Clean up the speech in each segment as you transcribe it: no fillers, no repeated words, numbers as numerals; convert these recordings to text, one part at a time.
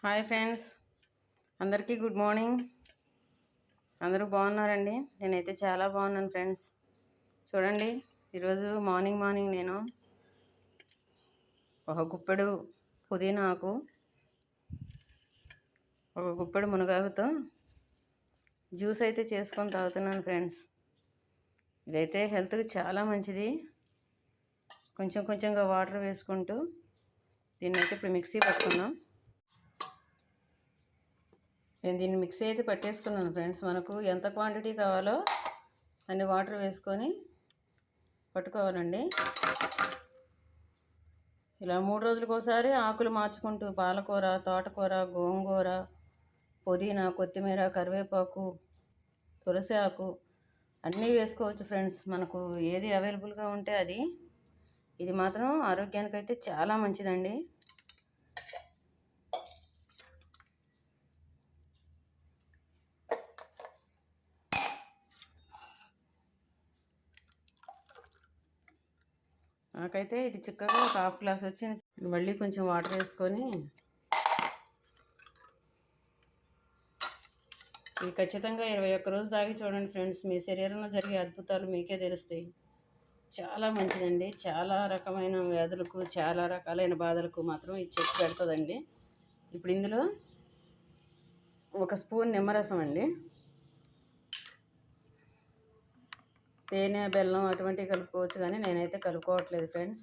Hi friends, అందరికీ good morning. అందరూ బాగున్నారండి? నేనైతే చాలా బాగున్నాను ఫ్రెండ్స్. చూడండి, ఈరోజు మార్నింగ్ నేను ఒక గుప్పెడు పుదీనా ఆకు, ఒక గుప్పెడు మునగాకుతో జ్యూస్ అయితే చేసుకొని తాగుతున్నాను ఫ్రెండ్స్. ఇదైతే హెల్త్కి చాలా మంచిది. కొంచెంగా వాటర్ వేసుకుంటూ దీన్ని అయితే ఇప్పుడు మిక్సీ పట్టుకుందాం. నేను దీన్ని మిక్సీ అయితే పట్టేసుకున్నాను ఫ్రెండ్స్. మనకు ఎంత క్వాంటిటీ కావాలో అన్ని వాటర్ వేసుకొని పట్టుకోవాలండి. ఇలా 3 రోజులకు ఒకసారి ఆకులు మార్చుకుంటూ పాలకూర, తోటకూర, గోంగూర, పుదీనా, కొత్తిమీర, కరివేపాకు, తులసి ఆకు అన్నీ వేసుకోవచ్చు ఫ్రెండ్స్. మనకు ఏది అవైలబుల్గా ఉంటే అది. ఇది మాత్రం ఆరోగ్యానికైతే చాలా మంచిదండి. నాకైతే ఇది చిక్కగా ఒక హాఫ్ గ్లాస్ వచ్చింది. మళ్ళీ కొంచెం వాటర్ వేసుకొని ఇది ఖచ్చితంగా 21 రోజు తాగి చూడండి ఫ్రెండ్స్. మీ శరీరంలో జరిగే అద్భుతాలు మీకే తెలుస్తాయి. చాలా మంచిదండి. చాలా రకమైన వ్యాధులకు, చాలా రకాలైన బాధలకు మాత్రం ఇది చెక్ పెడుతుందండి. ఇప్పుడు ఇందులో 1 స్పూన్ నిమ్మరసం అండి. తేనె, బెల్లం అటువంటివి కలుపుకోవచ్చు, కానీ నేనైతే కలుపుకోవట్లేదు ఫ్రెండ్స్.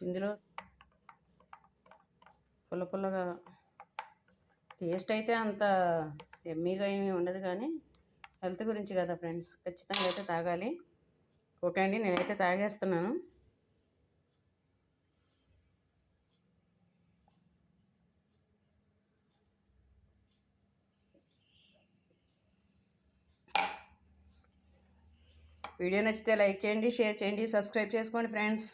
ఇందులో పుల్లగా టేస్ట్ అయితే అంత ఎమ్మీగా ఏమీ ఉండదు, కానీ హెల్త్ గురించి కదా ఫ్రెండ్స్, ఖచ్చితంగా అయితే తాగాలి. ఓకే అండి, నేనైతే తాగేస్తున్నాను. వీడియో నచ్చితే లైక్ చేయండి, షేర్ చేయండి, సబ్స్క్రైబ్ చేసుకోండి ఫ్రెండ్స్.